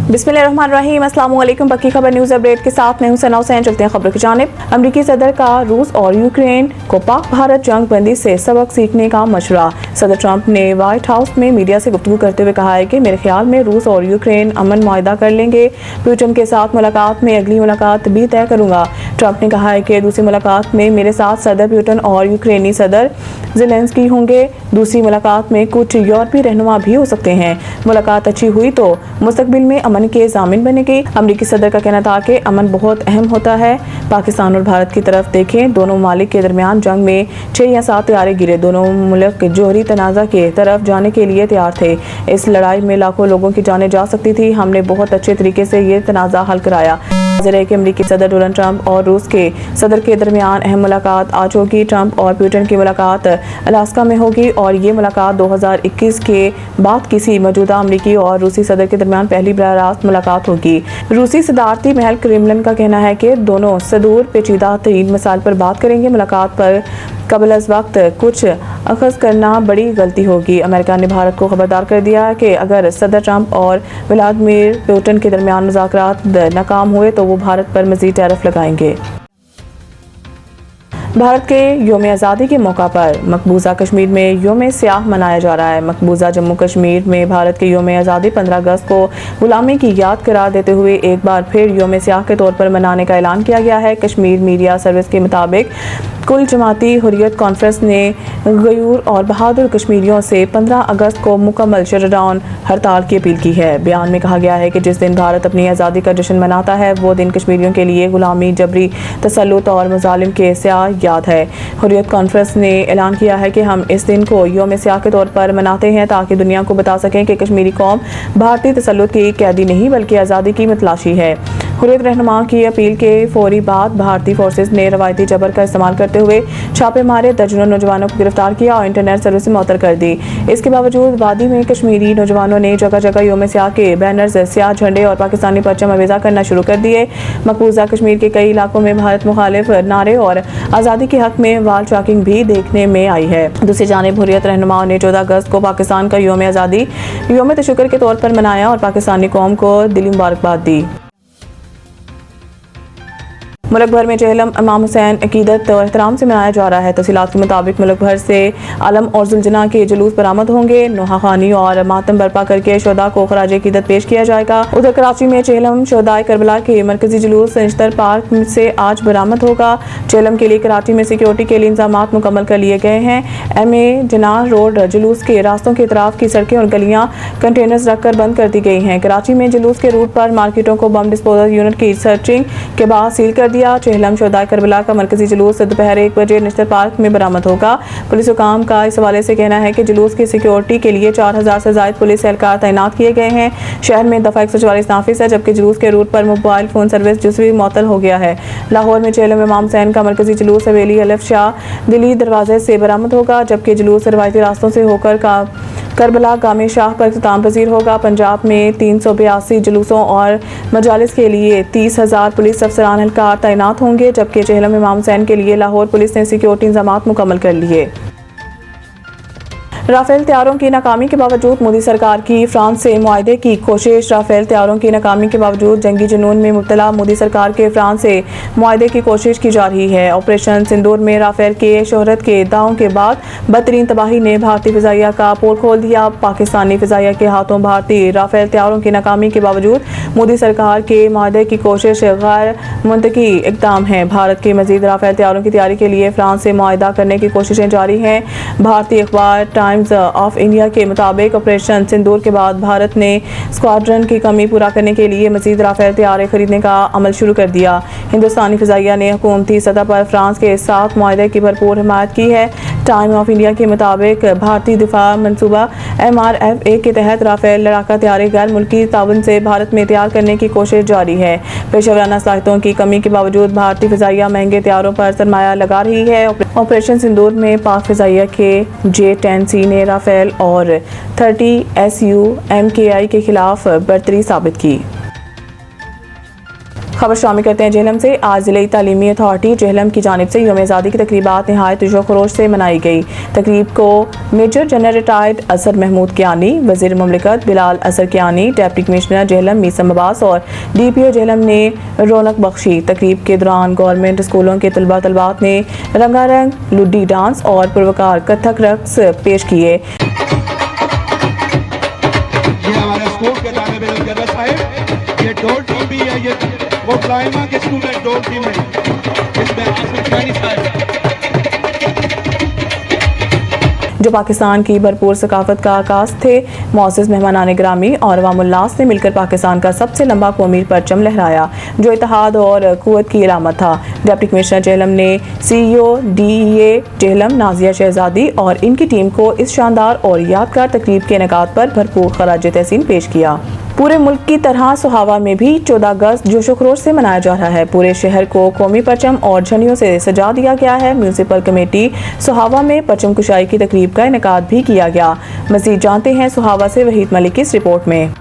बिस्मिल्लाहिर्रहमानिर्रहीम, अस्सलाम वालेकुम। पक्की खबर न्यूज़ अपडेट के साथ मैं हूं सना हुसैन। चलते हैं खबरों की जानिब। अमरीकी सदर का रूस और यूक्रेन को पाक भारत जंग बंदी से सबक सीखने का मशवरा। सदर ट्रंप ने व्हाइट हाउस में मीडिया से गुफ्तगू करते हुए कहा है कि मेरे ख्याल में रूस और यूक्रेन अमन मुआहदा कर लेंगे। पुतिन के साथ मुलाकात में अगली मुलाकात भी तय करूंगा। ट्रंप ने कहा है कि दूसरी मुलाकात में मेरे साथ सदर पुतिन और यूक्रेनी सदर ज़ेलेंस्की होंगे। दूसरी मुलाकात में कुछ यूरोपीय रहनुमा भी हो सकते हैं। मुलाकात अच्छी हुई तो मुस्तकबिल में अमन के ज़ामिन बनेगी। अमरीकी सदर का कहना था कि अमन बहुत अहम होता है। पाकिस्तान और भारत की तरफ देखें, दोनों ममालिक के दरमियान जंग में 6 या 7 तैयारे गिरे। दोनों मुल्क जोहरी तनाज़ा के तरफ जाने के लिए तैयार थे। इस लड़ाई में लाखों लोगों की जानें जा सकती थी। हमने बहुत अच्छे तरीके से ये तनाज़ा हल कराया। है कि अमरीकी सदर डोनाल्ड ट्रंप और रूस के सदर के दरमियान अहम मुलाकात आज होगी। ट्रंप और पुतिन की मुलाकात अलास्का में होगी और ये मुलाकात 2021 के बाद किसी मौजूदा अमरीकी और रूसी सदर के दरमियान पहली बराह रास्त मुलाकात होगी। रूसी सदारती महल क्रेमलिन का कहना है कि दोनों सदूर पेचीदा तरीन मसाइल पर बात करेंगे। मुलाकात पर कबल अज़ वक्त कुछ अखज़ करना बड़ी गलती होगी। अमेरिका ने भारत को खबरदार कर दिया कि अगर सदर ट्रंप और व्लादिमीर पुतिन के दरमियान मुज़ाकरात नाकाम हुए तो वो भारत पर मज़ीद टैरिफ लगाएंगे। भारत के योम आज़ादी के मौका पर मकबूजा कश्मीर में योम सियाह मनाया जा रहा है। मकबूजा जम्मू कश्मीर में भारत के योम आज़ादी 15 अगस्त को गुलामी की याद करार देते हुए एक बार फिर योम सियाह के तौर पर मनाने का ऐलान किया गया है। कश्मीर मीडिया सर्विस के मुताबिक कुल जमाती हुर्रियत कॉन्फ्रेंस ने गयूर और बहादुर कश्मीरियों से 15 अगस्त को मुकम्मल शटडाउन हड़ताल की अपील की है। बयान में कहा गया है कि जिस दिन भारत अपनी आज़ादी का जश्न मनाता है वो दिन कश्मीरियों के लिए गुलामी, जबरी तसल्लुत और मज़ालिम के स्याह याद है। हुर्रियत कॉन्फ्रेंस ने ऐलान किया है कि हम इस दिन को योम सियाह के तौर पर मनाते हैं ताकि दुनिया को बता सकें कि कश्मीरी कौम भारतीय तसल्लुत की कैदी नहीं बल्कि आज़ादी की मतलाशी है। हुर्रियत रहनुमा की अपील के फौरी बाद भारतीय फोर्सेज ने रवायती जबर का इस्तेमाल करते हुए छापे मारे, दर्जनों नौजवानों को गिरफ्तार किया और इंटरनेट सर्विस मुअत्तल कर दी। इसके बावजूद वादी में कश्मीरी नौजवानों ने जगह जगह योम सियाह के बैनर्स, सियाह झंडे और पाकिस्तानी परचम अवेजा करना शुरू कर दिए। मकबूजा कश्मीर के कई इलाकों में भारत मुखालिफ नारे और आज़ादी के हक में वाल ट्रैकिंग भी देखने में आई है। दूसरी जानिब हुर्रियत रहनुमाओं ने 14 अगस्त को पाकिस्तान का योम आज़ादी योम तशक्कुर के तौर पर मनाया और पाकिस्तानी कौम को दिली मुबारकबाद दी। मुल्क भर में चेहलम इमाम हुसैन अकीदत और एहतराम से मनाया जा रहा है। तफसीलात के मुताबिक मुल्क भर से आलम और जुलजना के जुलूस बरामद होंगे। नोहाखानी और मातम बर्पा करके शोदा को खराज अकीदत पेश किया जाएगा। उधर कराची में चेहलम शोदाए करबला के मरकजी जुलूस निश्तर पार्क से आज बरामद होगा। चेहलम के लिए कराची में सिक्योरिटी के लिए इंतजाम मुकम्मल कर लिए गए हैं। MA जनाह रोड जुलूस के रास्तों के इतराफ की सड़कें और गलियां कंटेनर्स रखकर बंद कर दी गई हैं। कराची में जुलूस के रूट पर मार्केटों को बम डिस्पोजल यूनिट की सर्चिंग के बाद सील कर दिया। चेहलम शोदाए करबला का मरकजी जुलूस दोपहर 1 बजे निश्तर पार्क में बरामद होगा। पुलिस हुकाम का इस हवाले से कहना है कि जुलूस की सिक्योरिटी के लिए 4000 से ज्यादा पुलिस एहलकार तैनात किए गए हैं। शहर में दफा 144 नाफिज है, जबकि जुलूस के रूट पर मोबाइल फोन सर्विस जुज़वी मुअत्तल हो गया है। लाहौर में चेहलम इमाम हुसैन का मरकजी जुलूस हवेली अलिफ शाह दिल्ली दरवाजे से बरामद होगा, जबकि जुलूस रवायती रास्तों से होकर करबला गामे शाह पर इख्तिताम पजीर होगा। पंजाब में 382 जुलूसों और मजालिस के लिए 30,000 पुलिस अफसरान एहलकार तैनात होंगे, जबकि चेहलम इमाम हुसैन के लिए लाहौर पुलिस ने सिक्योरिटी इंतजाम मुकम्मल कर लिए। राफेल तैयारों की नाकामी के बावजूद मोदी सरकार की फ्रांस से मुआहदे की कोशिश। राफेल तैयारों की नाकामी के बावजूद जंगी जुनून में मुब्तला मोदी सरकार के फ्रांस से मुआहदे की कोशिश की जा रही है। ऑपरेशन सिंदूर में राफेल के शोहरत के दावों के बाद बदतरीन तबाही ने भारतीय फिजाइया का पोल खोल दिया। पाकिस्तानी फिजाइया के हाथों भारतीय राफेल तैयारों की नाकामी के बावजूद मोदी सरकार के मुआहदे की कोशिश गैर मुंतकी इक़दाम है। भारत के मजीद राफेल तैयारों की तैयारी के लिए फ्रांस से मुआहदा करने की कोशिशें जारी हैं। भारतीय अखबार टाइम्स ऑफ इंडिया के मुताबिक ऑपरेशन सिंदूर के बाद भारत ने स्क्वाड्रन की कमी पूरा करने के लिए मजीद राफेल तैयारे खरीदने का अमल शुरू कर दिया। हिंदुस्तानी फिजाइया ने हुकूमती सतह पर फ्रांस के साथ मुआहदे की भरपूर हिमायत की है। टाइम ऑफ इंडिया के मुताबिक भारतीय दिफा मनसूबा MRFA के तहत राफेल लड़ाका तैयारे गैर मुल्की ताउन से भारत में तैयार करने की कोशिश जारी है। पेशेवराना सलाहियतों की कमी के बावजूद भारतीय फिजाइया महंगे तैयारों पर सरमाया लगा रही है। ऑपरेशन सिंदूर में पाक फिजाइया के J-10C ने राफेल और 30 SU MKI के खिलाफ बर्तरी साबित की। खबर शामिल करते हैं जेहलम से। आज ज़िले तालीमी अथॉरिटी जेहलम की जानिब से यौम आज़ादी की तकरीबात नहायत जोश खरोश से मनाई गई। तकरीब को मेजर जनरल रिटायर्ड असर महमूद कियानी, वज़ीर मुमलिकत बिलाल असर कियानी, डिप्टी कमिश्नर जेहलम मीसम अब्बास और DPO जेहलम ने रौनक बख्शी। तकरीब के दौरान गवर्नमेंट स्कूलों के तलबा तलबात ने रंगारंग लुड्डी डांस और पुरवकार कथक रक्स पेश किए। हमारे स्कूल के तालिब इल्म के साहिब, ये डोल टीम भी है, ये वो प्राइमा के स्टूडेंट डोल टीम है, इसमें आसिफ खानी साहब जो पाकिस्तान की भरपूर सकाफत का आकाश थे। मौसस मेहमानान ग्रामी और अवामुल्लास ने मिलकर पाकिस्तान का सबसे लंबा कौमी परचम लहराया, जो इत्तेहाद और कुव्वत की अलामत था। डिप्टी कमिश्नर जेहलम ने CEO DEA जेहलम नाजिया शहजादी और इनकी टीम को इस शानदार और यादगार तकरीब के इनेकाद पर भरपूर खराज तहसीन पेश किया। पूरे मुल्क की तरह सोहावा में भी 14 अगस्त जोशो खरोश से मनाया जा रहा है। पूरे शहर को कौमी परचम और झंडियों से सजा दिया गया है। म्यूनसिपल कमेटी सोहावा में परचम कुशाई की तकरीब का इनेकाद भी किया गया। मज़ीद जानते हैं सोहावा से वहीद मलिक की इस रिपोर्ट में।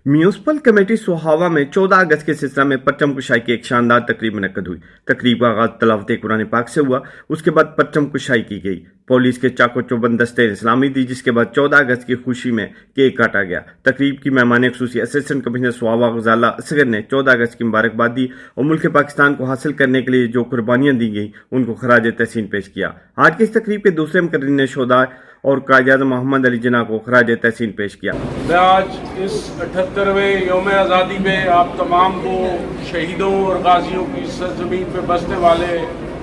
म्यूनसिपल कमेटी सोहावा में 14 अगस्त के सिलसिला में परचम कुशाई की एक शानदार तकरीब मुनक्कद हुई। तकरीब का आगाज तलावत कुरान पाक से हुआ, उसके बाद परचम कुशाई की गई। पुलिस के चाको चौबंद दस्ते ने सलामी दी, जिसके बाद 14 अगस्त की खुशी में केक काटा गया। तकरीब की मेहमान खुसूसी असिस्टेंट कमिश्नर सोहावा गजाला असगर ने 14 अगस्त की मुबारकबाद दी और मुल्क पाकिस्तान को हासिल करने के लिए जो कुर्बानियां दी गई उनको खराज तहसीन पेश किया। आज की इस तकरीब के दूसरे मुकर्रिर शोदा और कायद-ए-आज़म मोहम्मद अली जिन्ना को खराज तहसीन पेश किया। मैं आज इस 78वें यौम आज़ादी में आप तमाम को शहीदों और गाजियों की सरजमीन पर बसने वाले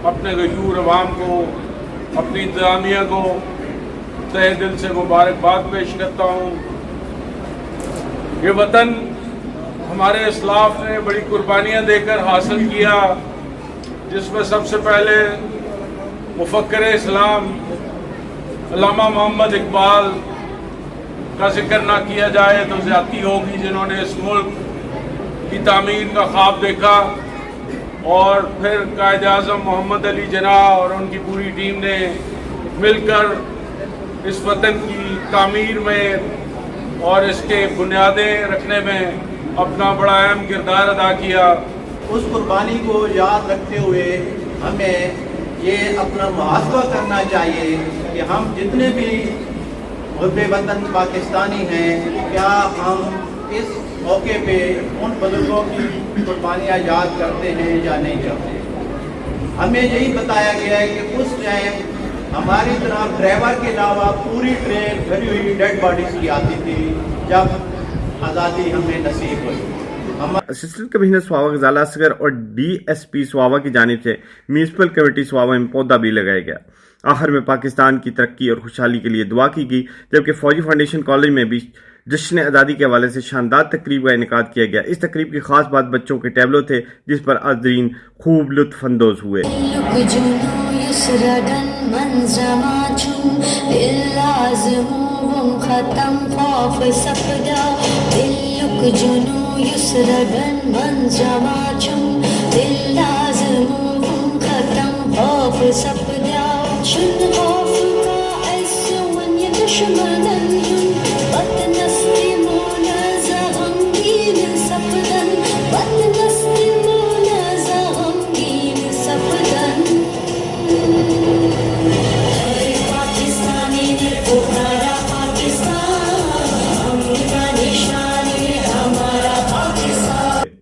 अपने गयूर अवाम को, अपनी इंतज़ामिया को तहे दिल से मुबारकबाद पेश करता हूँ। ये वतन हमारे इस्लाफ ने बड़ी कुर्बानियाँ देकर हासिल किया, जिसमें सबसे पहले मुफक्किर इस्लाम अल्लामा मोहम्मद इकबाल का जिक्र ना किया जाए तो ज़्यादती होगी, जिन्होंने इस मुल्क की तामीर का ख्वाब देखा। और फिर कायद-ए-आज़म मोहम्मद अली जिन्ना और उनकी पूरी टीम ने मिलकर इस वतन की तामीर में और इसके बुनियादें रखने में अपना बड़ा अहम किरदार अदा किया। उस कुर्बानी को याद रखते हुए हमें ये अपना मुहासबा करना चाहिए कि हम जितने भी मुल्क वतन पाकिस्तानी हैं, क्या हम इस मौके पे उन बुजुर्गों की कुर्बानियाँ याद करते हैं या नहीं करते। हमें यही बताया गया है कि उस टाइम हमारी तरफ ड्राइवर के अलावा पूरी ट्रेन भरी हुई डेड बॉडीज की आती थी जब आज़ादी हमें नसीब हुई। असिस्टेंट कमिश्नर सोहावा गजाला असगर और DSP सोहावा की जानिब से म्यूनसिपल कमेटी सोहावा में पौधा भी लगाया गया। आखिर में पाकिस्तान की तरक्की और खुशहाली के लिए दुआ की गई, जबकि फौजी फाउंडेशन कॉलेज में भी जश्न आज़ादी के हवाले से शानदार तकरीब का इनेकाद किया गया। इस तकरीब की खास बात बच्चों के टैबलो थे, जिस पर हाज़रीन खूब लुत्फ अंदोज हुए।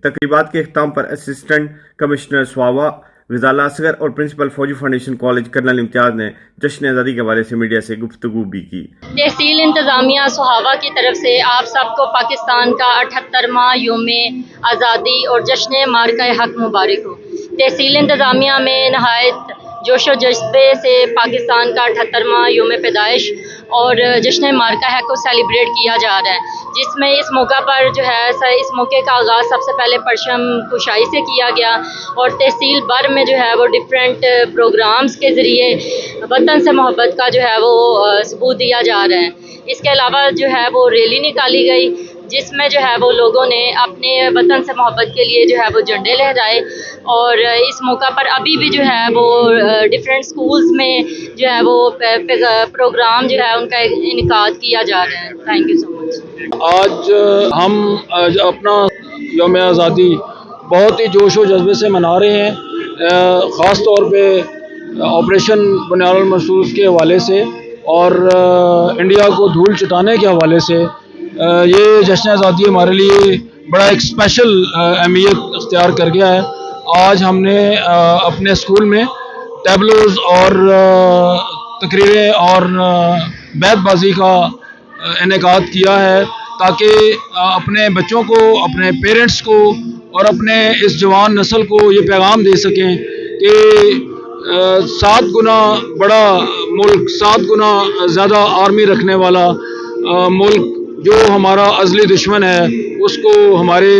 तकरीबात के इख्तिताम पर असिस्टेंट कमिश्नर सोहावा गजाला असगर और प्रिंसिपल फौजी फाउंडेशन कॉलेज कर्नल इम्तियाज ने जश्न आज़ादी के हवाले से मीडिया से गुफ्तगू भी की। तहसील इंतज़ामिया सोहावा की तरफ से आप सबको पाकिस्तान का 78वां यौम आज़ादी और जश्न मार्का हक मुबारक हो। तहसील इंतज़ामिया में नहायत जोशो जज्बे से पाकिस्तान का 78वां यौम पैदाइश اور جشن مارکہ ہے کو سیلیبریٹ کیا جا رہا ہے، جس میں اس موقع پر جو ہے اس موقع کا آغاز سب سے پہلے پرچم کشائی سے کیا گیا، اور تحصیل بر میں جو ہے وہ ڈفرینٹ پروگرامز کے ذریعے وطن سے محبت کا جو ہے وہ ثبوت دیا جا رہا ہے۔ اس کے علاوہ جو ہے وہ ریلی نکالی گئی، جس میں جو ہے وہ لوگوں نے اپنے وطن سے محبت کے لیے جو ہے وہ جھنڈے لہرائے، اور اس موقع پر ابھی بھی جو ہے وہ ڈفرینٹ سکولز میں جو ہے وہ پروگرام جو ہے ان کا انعقاد کیا جا رہا ہے۔ تھینک یو سو مچ۔ آج ہم اپنا یوم آزادی بہت ہی جوش و جذبے سے منا رہے ہیں، خاص طور پہ آپریشن بنیاد المرصوص کے حوالے سے اور انڈیا کو دھول چٹانے کے حوالے سے۔ یہ جشن آزادی ہمارے لیے بڑا ایک اسپیشل اہمیت اختیار کر گیا ہے۔ آج ہم نے اپنے اسکول میں ٹیبلوز اور تقریریں اور بیت بازی کا انعقاد کیا ہے، تاکہ اپنے بچوں کو، اپنے پیرنٹس کو اور اپنے اس جوان نسل کو یہ پیغام دے سکیں کہ 7 گنا بڑا ملک، 7 گنا زیادہ آرمی رکھنے والا ملک جو ہمارا ازلی دشمن ہے، اس کو ہمارے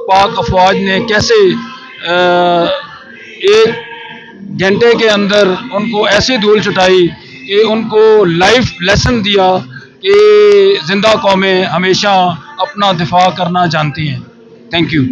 پاک افواج نے کیسے ایک گھنٹے کے اندر ان کو ایسی دھول چٹائی کہ ان کو لائف لیسن دیا کہ زندہ قومیں ہمیشہ اپنا دفاع کرنا جانتی ہیں۔ Thank you.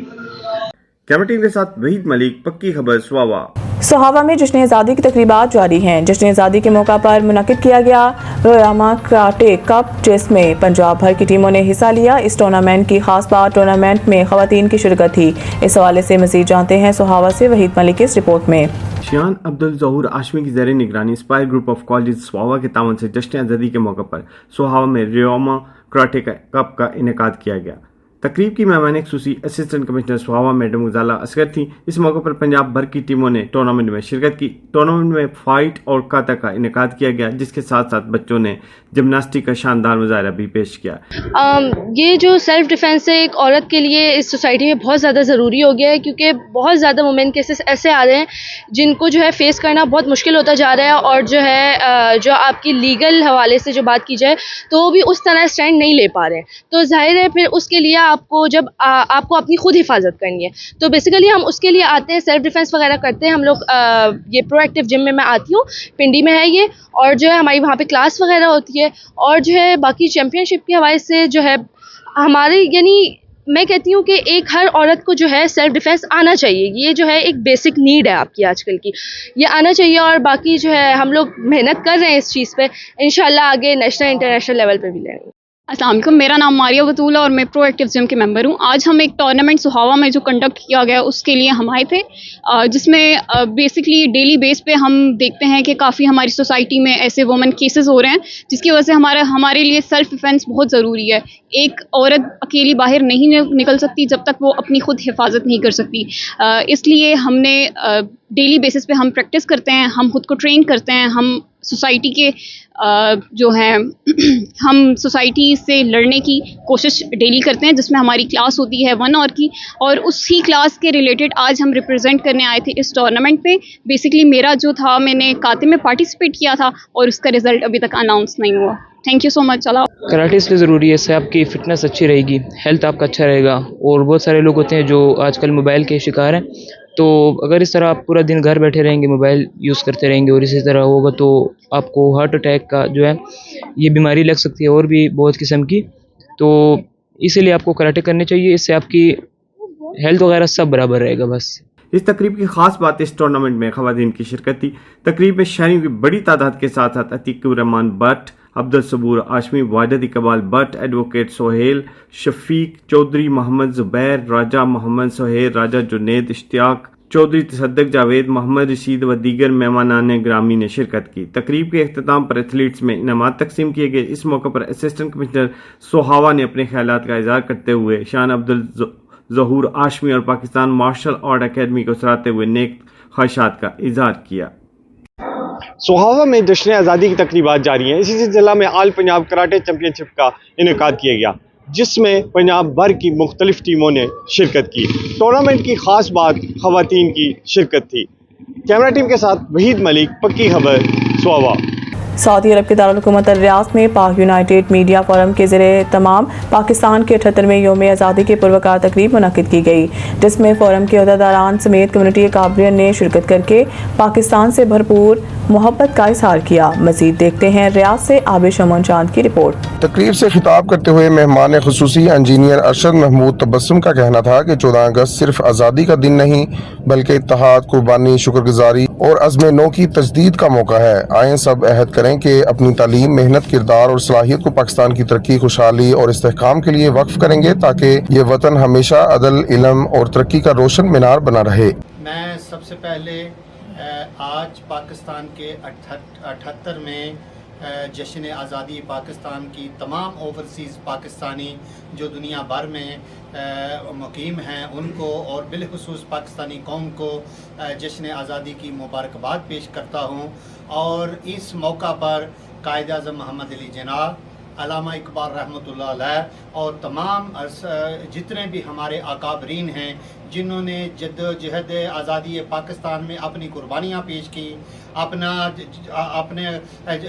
کیمرہ ٹیم کے ساتھ وحید ملک، پکی خبر، سواوا۔ سہاوا میں جشن آزادی کی تقریبات جاری ہیں۔ جشن آزادی کے موقع پر منعقد کیا گیا رویاما کراٹے کپ، جس میں پنجاب بھر کی ٹیموں نے حصہ لیا۔ اس ٹورنامنٹ کی خاص بات ٹورنامنٹ میں خواتین کی شرکت تھی۔ اس حوالے سے مزید جانتے ہیں سہاوا سے وحید ملک کی اس رپورٹ میں۔ شیان عبدالظہور آشمی کی زیر نگرانی اسپائر گروپ آف کالجز سواوا کے تعاون سے جشن آزادی کے موقع پر سہاوا میں رویاما کراٹے کپ کا انعقاد کیا گیا۔ تقریب کی مہمان خصوصی assistant commissioner Sohawa madam Ghazala Asghar تھیں۔ اس موقع پر پنجاب بھر کی ٹیموں نے ٹورنامنٹ میں شرکت کی۔ ٹورنامنٹ میں فائٹ اور کاتا کا انعقاد کیا گیا، جس کے ساتھ ساتھ بچوں نے جمناسٹک کا شاندار مظاہرہ بھی پیش کیا۔ یہ جو سیلف ڈیفینس ہے ایک عورت کے لیے اس سوسائٹی میں بہت زیادہ ضروری ہو گیا ہے، کیونکہ بہت زیادہ وومین کیسز ایسے آ رہے ہیں جن کو جو ہے فیس کرنا بہت مشکل ہوتا جا رہا ہے، اور جو ہے جو آپ کی لیگل حوالے سے جو بات کی جائے تو وہ بھی اس طرح اسٹینڈ نہیں لے پا رہے ہیں۔ تو ظاہر ہے پھر اس کے لیے آپ کو جب آپ کو اپنی خود حفاظت کرنی ہے، تو بیسیکلی ہم اس کے لیے آتے ہیں، سیلف ڈیفینس وغیرہ کرتے ہیں ہم لوگ۔ یہ پرو ایکٹیو جم میں آتی ہوں، پنڈی میں ہے یہ، اور جو ہے ہماری وہاں پہ کلاس وغیرہ ہوتی ہے، اور جو ہے باقی چیمپئن شپ کے حوالے سے جو ہے ہمارے، یعنی میں کہتی ہوں کہ ایک ہر عورت کو جو ہے سیلف ڈیفینس آنا چاہیے۔ یہ جو ہے ایک بیسک نیڈ ہے آپ کی آج کل کی، یہ آنا چاہیے، اور باقی جو ہے ہم لوگ محنت کر رہے ہیں اس چیز پہ، انشاءاللہ آگے نیشنل انٹرنیشنل لیول پہ بھی لیں گے۔ السلام علیکم، میرا نام ماریہ بطول ہے اور میں پرو ایکٹیو جم کے ممبر ہوں۔ آج ہم ایک ٹورنامنٹ سہاوا میں جو کنڈکٹ کیا گیا اس کے لیے ہم آئے تھے، جس میں بیسکلی ڈیلی بیس پہ ہم دیکھتے ہیں کہ کافی ہماری سوسائٹی میں ایسے وومن کیسز ہو رہے ہیں، جس کی وجہ سے ہمارے لیے سیلف ڈیفینس بہت ضروری ہے۔ ایک عورت اکیلی باہر نہیں نکل سکتی جب تک وہ اپنی خود حفاظت نہیں کر سکتی۔ اس لیے ہم نے ڈیلی بیسس پہ ہم پریکٹس کرتے ہیں، ہم خود کو ٹرین کرتے ہیں، ہم سوسائٹی کے جو ہیں ہم سوسائٹی سے لڑنے کی کوشش ڈیلی کرتے ہیں، جس میں ہماری کلاس ہوتی ہے 1 آور کی، اور اسی کلاس کے ریلیٹڈ آج ہم ریپرزینٹ کرنے آئے تھے اس ٹورنامنٹ پہ۔ بیسکلی میرا جو تھا، میں نے کاتے میں پارٹیسپیٹ کیا تھا اور اس کا رزلٹ ابھی تک اناؤنس نہیں ہوا۔ Thank you so much. Karate اس لیے ضروری ہے، اس سے آپ کی فٹنس اچھی رہے گی، ہیلتھ آپ کا اچھا رہے گا، اور بہت سارے لوگ ہوتے ہیں جو آج کل موبائل کے شکار ہیں، تو اگر اس طرح آپ پورا دن گھر بیٹھے رہیں گے، موبائل یوز کرتے رہیں گے اور اسی طرح ہوگا تو آپ کو ہارٹ اٹیک کا جو ہے یہ بیماری لگ سکتی ہے، اور بھی بہت قسم کی، تو اسی لیے آپ کو کراٹے کرنے چاہیے، اس سے آپ کی ہیلتھ وغیرہ سب برابر رہے گا۔ بس اس تقریب کی خاص بات اس ٹورنامنٹ میں خواتین کی شرکت تھی۔ تقریب میں شہریوں کی بڑی تعداد کے ساتھ ساتھ عتیق الرحمان بٹ، عبدالصبور آشمی، واجد اقبال بٹ، ایڈوکیٹ سہیل شفیق چودھری، محمد زبیر، راجہ محمد سہیل، راجہ جنید، اشتیاق چودھری، تصدق جاوید، محمد رشید و دیگر مہمانان گرامی نے شرکت کی۔ تقریب کے اختتام پر ایتھلیٹس میں انعامات تقسیم کیے گئے۔ اس موقع پر اسسٹنٹ کمشنر سہاوا نے اپنے خیالات کا اظہار کرتے ہوئے شان عبدالظہور آشمی اور پاکستان مارشل آرٹ اکیڈمی کو سراہتے ہوئے نیک خواہشات کا اظہار کیا۔ سہاوا میں جشن آزادی کی تقریبات جاری ہیں۔ اسی سلسلہ میں آل پنجاب کراٹے چیمپئن شپ کا انعقاد کیا گیا، جس میں پنجاب بھر کی مختلف ٹیموں نے شرکت کی۔ ٹورنامنٹ کی خاص بات خواتین کی شرکت تھی۔ کیمرہ ٹیم کے ساتھ وحید ملک، پکی خبر، سہاوا۔ सऊदी अरब के दारुल-हुकूमत रियाद में पाक यूनाइटेड मीडिया फोरम के ज़रिए तमाम पाकिस्तान के 78वें यौम आज़ादी की पुरवकार तकरीब मुनक़िद की गई, जिसमें फोरम के अहदेदारान समेत कम्युनिटी अकाबरीन ने शिरकत करके पाकिस्तान से भरपूर मोहब्बत का इजहार किया। मज़ीद देखते हैं रियाद से आबिद शमन चांद की रिपोर्ट। तकरीब से खिताब करते हुए मेहमान खुसूसी इंजीनियर अरशद महमूद तबस्सुम का कहना था कि 14 अगस्त सिर्फ आज़ादी का दिन नहीं बल्कि इत्तेहाद, कुर्बानी, शुक्रगुजारी और अज़्म नो की तजदीद का मौका है। आए सब अहद करें कि अपनी तालीम, मेहनत, किरदार और सलाहियत को पाकिस्तान की तरक्की, खुशहाली और इस्तेहकाम के लिए वक्फ करेंगे ताकि ये वतन हमेशा अदल, इल्म और तरक्की का रोशन मीनार बना रहे। मैं सबसे पहले आज पाकिस्तान के 78 में जश्न आज़ादी पाकिस्तान की तमाम ओवरसीज़ पाकिस्तानी जो दुनिया भर में मुकीम हैं उनको और बिलखुसूस पाकिस्तानी कौम को जश्न आज़ादी की मुबारकबाद पेश करता हूँ। और इस मौका पर कायद-ए-आज़म मोहम्मद अली जिन्ना, अल्लामा इकबाल रहमतुल्लाह अलैह और तमाम जितने भी हमारे अकाबरीन हैं जिन्होंने जद्दोजहद आज़ादी पाकिस्तान में अपनी कुर्बानियाँ पेश की, अपने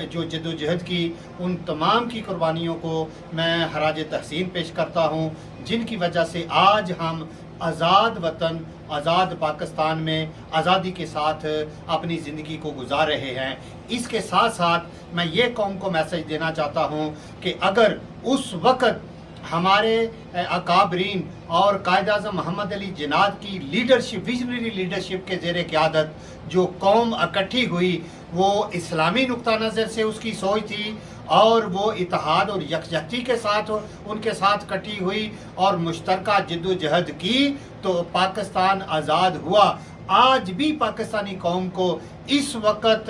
जो जद्दोजहद की, उन तमाम की कुर्बानियों को मैं खराज तहसीन पेश करता हूँ, जिनकी वजह से आज हम आज़ाद वतन, आज़ाद पाकिस्तान में आज़ादी के साथ अपनी ज़िंदगी को गुजार रहे हैं। इसके साथ साथ मैं ये कौम को मैसेज देना चाहता हूँ कि अगर उस वक़्त हमारे अकाबरीन और कायद-ए-आज़म मोहम्मद अली जिन्ना की लीडरशिप, विजनरी लीडरशिप के ज़ेरे क़यादत जो कौम इकट्ठी हुई वो इस्लामी नुक्ता नज़र से उसकी सोच थी और वो इत्तेहाद और यकजहती के साथ उनके साथ इकट्ठी हुई और मुश्तरका जद्दोजहद की तो पाकिस्तान आज़ाद हुआ। आज भी पाकिस्तानी कौम को इस वक्त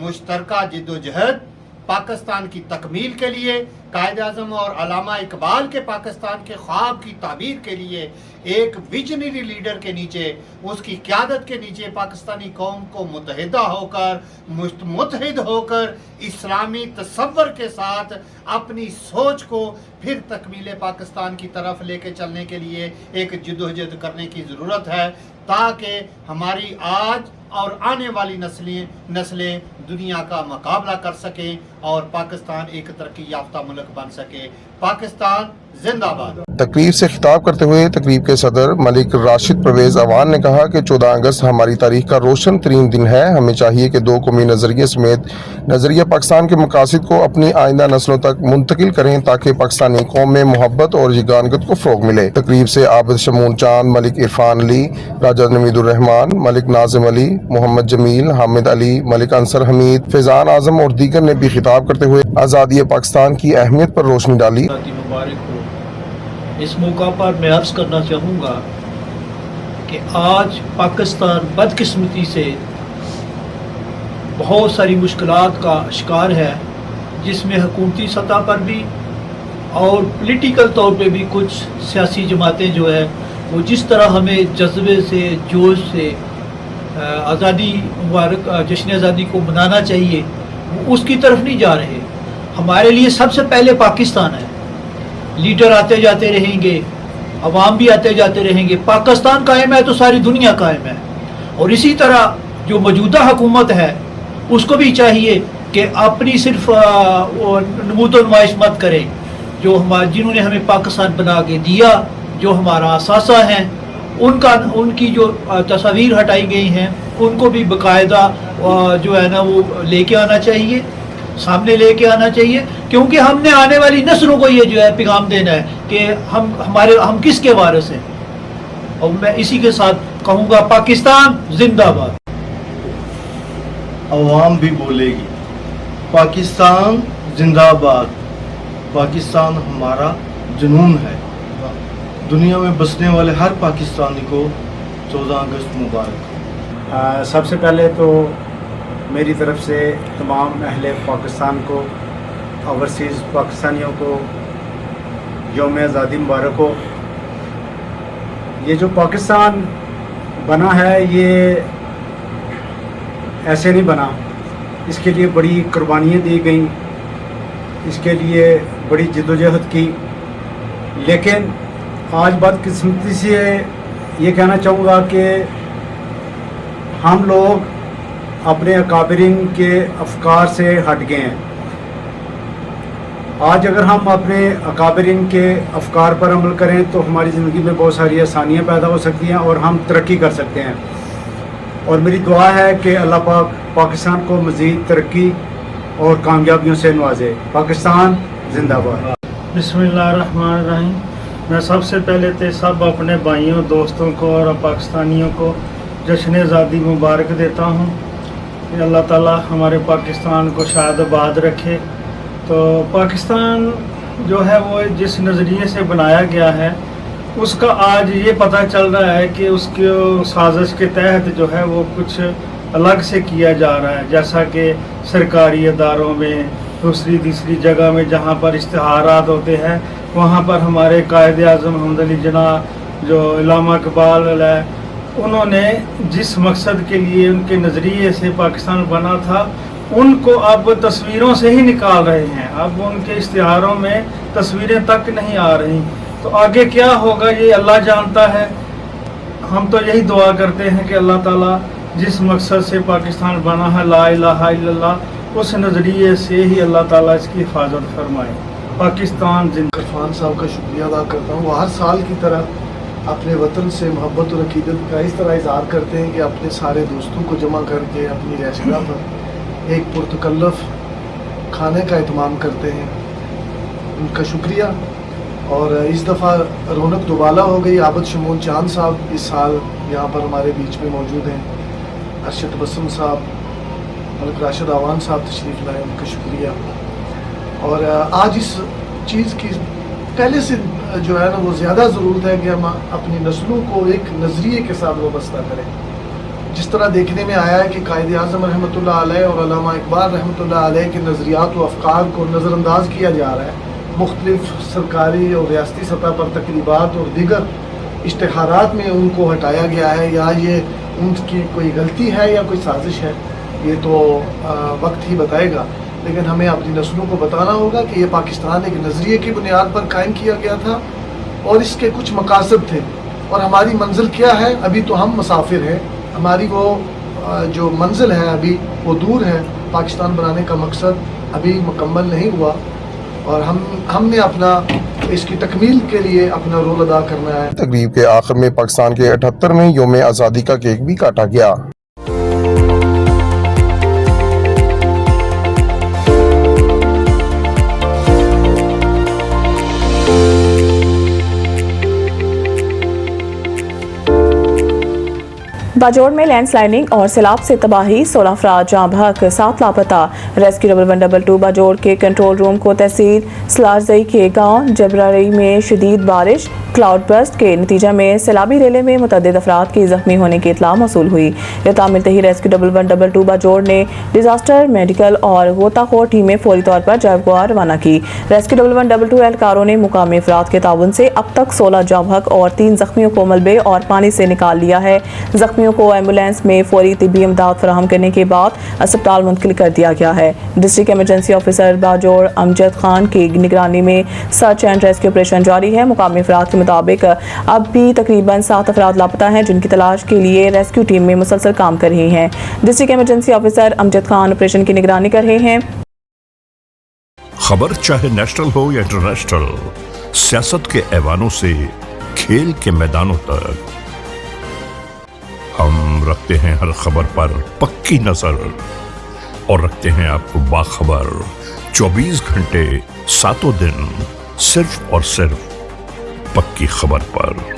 मुश्तरका जद्दोजहद पाकिस्तान की तकमील के लिए, कायद-ए-आज़म और अल्लामा इकबाल के पाकिस्तान के ख्वाब की ताबीर के लिए एक विजनरी लीडर के नीचे, उसकी क़यादत के नीचे पाकिस्तानी कौम को मुत्तहिदा होकर, मुत्तहिद होकर इस्लामी तसव्वुर के साथ अपनी सोच को फिर तकमील पाकिस्तान की तरफ लेके चलने के लिए एक जद्दोजहद करने की ज़रूरत है ताकि हमारी आज और आने वाली नस्लें दुनिया का मुकाबला कर सकें और पाकिस्तान एक तरक्की याफ्ता मुल्क बन सके। पाकिस्तान जिंदाबाद। तकरीब से खिताब करते हुए तकरीब के सदर मलिक राशिद परवेज़ अवान ने कहा कि 14 अगस्त हमारी तारीख का रोशन तरीन दिन है। हमें चाहिए कि दो कौमी नज़रिए समेत नज़रिया पाकिस्तान के मकासद को अपनी आइंदा नस्लों तक मुंतकिल करें ताकि पाकिस्तानी कौम में मोहब्बत और यगानगत को फ़रोग़ मिले। तकरीब से आबिद शमून चांद, मलिक इरफान अली, राजा नवीदुर्रहमान, मलिक नाजिम अली, मोहम्मद जमील, हामिद अली, मलिक अंसर हमीद, फैज़ान आज़म और दीगर ने भी खिताब करते हुए आज़ादी पाकिस्तान की अहमियत पर रोशनी डाली। इस मौका पर मैं अर्ज़ करना चाहूँगा कि आज पाकिस्तान बदकिस्मती से बहुत सारी मुश्किलात का शिकार है, जिसमें हुकूमती सतह पर भी और पॉलिटिकल तौर पे भी कुछ सियासी जमातें जो है वो जिस तरह हमें जज्बे से, जोश से आज़ादी मुबारक जश्न आज़ादी को मनाना चाहिए वो उसकी तरफ नहीं जा रहे। हमारे लिए सबसे पहले पाकिस्तान है। लीडर आते जाते रहेंगे, अवाम भी आते जाते रहेंगे, पाकिस्तान कायम है तो सारी दुनिया कायम है। और इसी तरह जो मौजूदा हुकूमत है उसको भी चाहिए कि अपनी सिर्फ नमूद नुमाइश मत करें। जो जिन्होंने हमें पाकिस्तान बना के दिया, जो हमारा असासा है, उनकी जो तस्वीर हटाई गई हैं उनको भी बाकायदा जो है ना वो लेके आना चाहिए, सामने लेके आना चाहिए, क्योंकि हमने आने वाली नस्लों को ये जो है पैगाम देना है कि हम किसके वारिस हैं। और मैं इसी के साथ कहूँगा पाकिस्तान जिंदाबाद। अवाम भी बोलेगी पाकिस्तान जिंदाबाद। पाकिस्तान हमारा जुनून है। दुनिया में बसने वाले हर पाकिस्तानी को 14 अगस्त मुबारक। सबसे पहले तो मेरी तरफ से तमाम अहले पाकिस्तान को, ओवरसीज़ पाकिस्तानियों को यौम आज़ादी मुबारक हो। ये जो पाकिस्तान बना है ये ऐसे नहीं बना, इसके लिए बड़ी कुर्बानियाँ दी गई, इसके लिए बड़ी जद्दोजहद की। लेकिन आज बदकिस्मती से ये कहना चाहूँगा कि हम लोग अपने अकाबरीन के अफकार से हट गए हैं। आज अगर हम अपने अकाबरीन के अफकार पर अमल करें तो हमारी ज़िंदगी में बहुत सारी आसानियाँ पैदा हो सकती हैं और हम तरक्की कर सकते हैं। और मेरी दुआ है कि अल्लाह पाक पाकिस्तान को मज़ीद तरक्की और कामयाबियों से नवाजे। पाकिस्तान जिंदाबाद। बिस्मिल्लाहिर्रहमानिर्रहीम। मैं सबसे पहले तो सब अपने भाइयों दोस्तों को और पाकिस्तानियों को जश्न आज़ादी मुबारक देता हूँ कि अल्लाह ताला हमारे पाकिस्तान को शाद आबाद रखे। तो पाकिस्तान जो है वो जिस नज़रिए से बनाया गया है उसका आज ये पता चल रहा है कि उसकी साजिश के तहत जो है वो कुछ अलग से किया जा रहा है, जैसा कि सरकारी इदारों में दूसरी तीसरी जगह में जहाँ पर इश्तिहारात होते हैं वहाँ पर हमारे कायद आज़म मोहम्मद अली जिन्ना जो इल्लामा इकबाल है उन्होंने जिस मकसद के लिए उनके नज़रिए से पाकिस्तान बना था उनको अब तस्वीरों से ही निकाल रहे हैं। अब उनके इश्तिहारों में तस्वीरें तक नहीं आ रही। तो आगे क्या होगा ये अल्लाह जानता है। हम तो यही दुआ करते हैं कि अल्लाह ताला जिस मकसद से पाकिस्तान बना है ला इलाहा इल्लल्लाह उस नज़रिए से ही अल्लाह ताला इसकी हिफाजत फरमाए। पाकिस्तान जिंदा। इरफान साहब का शुक्रिया अदा करता हूँ। वो हर साल की तरह अपने वतन से मोहब्बत और अकीदत का इस तरह इजहार करते हैं कि अपने सारे दोस्तों को जमा करके अपनी रहशगाह पर एक पुरतकल्लफ खाने का एहतमाम करते हैं। उनका शुक्रिया। और इस दफ़ा रौनक दुबाला हो गई। आबद शमून चांद साहब इस साल यहाँ पर हमारे बीच में मौजूद हैं। अरशद बसम साहब, मलिक राशिद आवान साहब तशरीफ़ लाए, उनका शुक्रिया। और आज इस चीज़ की पहले से जो है ना वो ज़्यादा ज़रूरत है कि हम अपनी नस्लों को एक नज़रिए के साथ वाबस्ता करें। जिस तरह देखने में आया है कि कायद आज़म रहमतुल्लाह अलैह और अल्लामा इकबाल रहमतुल्लाह अलैह के नज़रियात व अफ़कार को नज़रअंदाज किया जा रहा है। मुख्तलिफ सरकारी और रियासती सतह पर तकरीबात और दीगर इश्तिहारात में उनको हटाया गया है, या ये उनकी कोई गलती है या कोई साजिश है, ये तो वक्त ही बताएगा। लेकिन हमें अपनी नस्लों को बताना होगा कि ये पाकिस्तान एक नज़रिए की बुनियाद पर कायम किया गया था और इसके कुछ मकासद थे और हमारी मंजिल क्या है। अभी तो हम मुसाफिर हैं, हमारी वो जो मंजिल है अभी वो दूर है। पाकिस्तान बनाने का मकसद अभी मुकम्मल नहीं हुआ और हमने अपना इसकी तकमील के लिए अपना रोल अदा करना है। तकरीब के आखिर में पाकिस्तान के 78वें यौम आज़ादी का केक भी काटा गया। बाजोड़ में लैंडस्लाइडिंग और सैलाब से तबाही, 16 अफराद जाँ बहक, 7 लापता। रेस्क्यू 1122 बाजोड़ के कंट्रोल रूम को तहसील सलारजई के गांव जबराई में शदीद बारिश, क्लाउड बर्स्ट के नतीजा में सैलाबी रेले में मुतअद्दिद अफराद के जख्मी होने की इतला मौसूल हुई। इत्तला मिलते ही रेस्क्यू 1122 बाजोड़ ने डिजास्टर मेडिकल और गोताखोर टीमें फौरी तौर पर जयगुआ रवाना की। रेस्क्यू 1122 एहलकारों ने मुकामी अफराद के ताउन से अब तक 16 जाँ बहक और 3 जख्मियों को मलबे और पानी से निकाल लिया है। जख्मियों को एम्बुलेंस में फौरी तिब्बी इमदाद फराहम करने के बाद अस्पताल मुंतकिल कर दिया गया है। District emergency officer Bajaur Amjad Khan की निगरानी में सर्च एंड रेस्क्यू ऑपरेशन जारी है। मुकामी अफराद के मुताबिक अब भी तकरीबन 7 अफराद लापता हैं जिनकी तलाश के लिए रेस्क्यू टीम में मुसलसल काम कर रही हैं। District emergency officer Amjad Khan operation की निगरानी कर रहे हैं। खबर चाहे नेशनल हो या इंटरनेशनल, सियासत के ऐवानों से खेल के मैदानों तक, हम रखते हैं हर खबर पर पक्की नजर और रखते हैं आपको बाखबर 24 घंटे 7 दिन सिर्फ और सिर्फ पक्की खबर पर।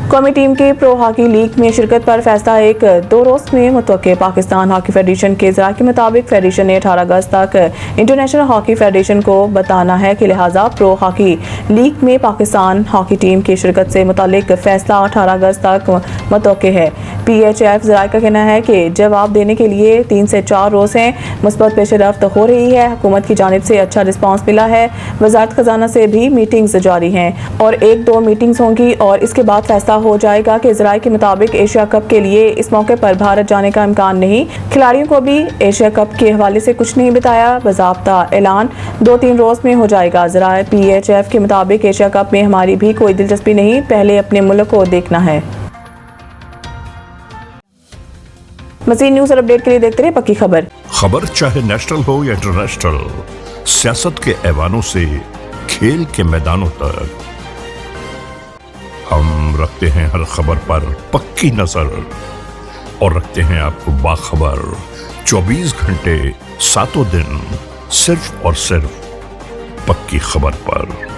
कौमी टीम के प्रो हॉकी लीग में शिरकत पर फैसला एक 2 रोज में मुतवक्के। पाकिस्तान हॉकी फेडरेशन के ज़रा के मुताबिक फेडरेशन ने 18 अगस्त तक इंटरनेशनल हॉकी फेडरेशन को बताना है कि लिहाजा प्रो हॉकी लीग में पाकिस्तान हॉकी टीम की शिरकत से मुतालिक फैसला 18 अगस्त तक मुतवक्के है। PHF ज़राए का कहना है कि जवाब देने के लिए 3 से 4 रोज़ हैं। मुस्बत पेशरफ्त हो रही है, हुकूमत की जानिब से अच्छा रिस्पांस मिला है। वज़ारत ख़जाना से भी मीटिंग्स जारी हैं और 1-2 मीटिंग्स होंगी और इसके बाद फैसला हो जाएगा कि ज़राए के मुताबिक एशिया कप के लिए इस मौके पर भारत जाने का इम्कान नहीं। खिलाड़ियों को भी एशिया कप के हवाले से कुछ नहीं बताया। बाज़ाब्ता ऐलान 2-3 रोज़ में हो जाएगा। ज़राए PHF के मुताबिक एशिया कप में हमारी भी कोई दिलचस्पी नहीं, पहले अपने मुल्क को देखना है। मज़ीद न्यूज़ और अपडेट के लिए देखते रहे पक्की खबर। खबर चाहे नेशनल हो या इंटरनेशनल, सियासत के ऐवानों से खेल के मैदानों तक, हम रखते हैं हर खबर पर पक्की नजर और रखते हैं आपको बाखबर 24 घंटे 7 दिन सिर्फ और सिर्फ पक्की खबर पर।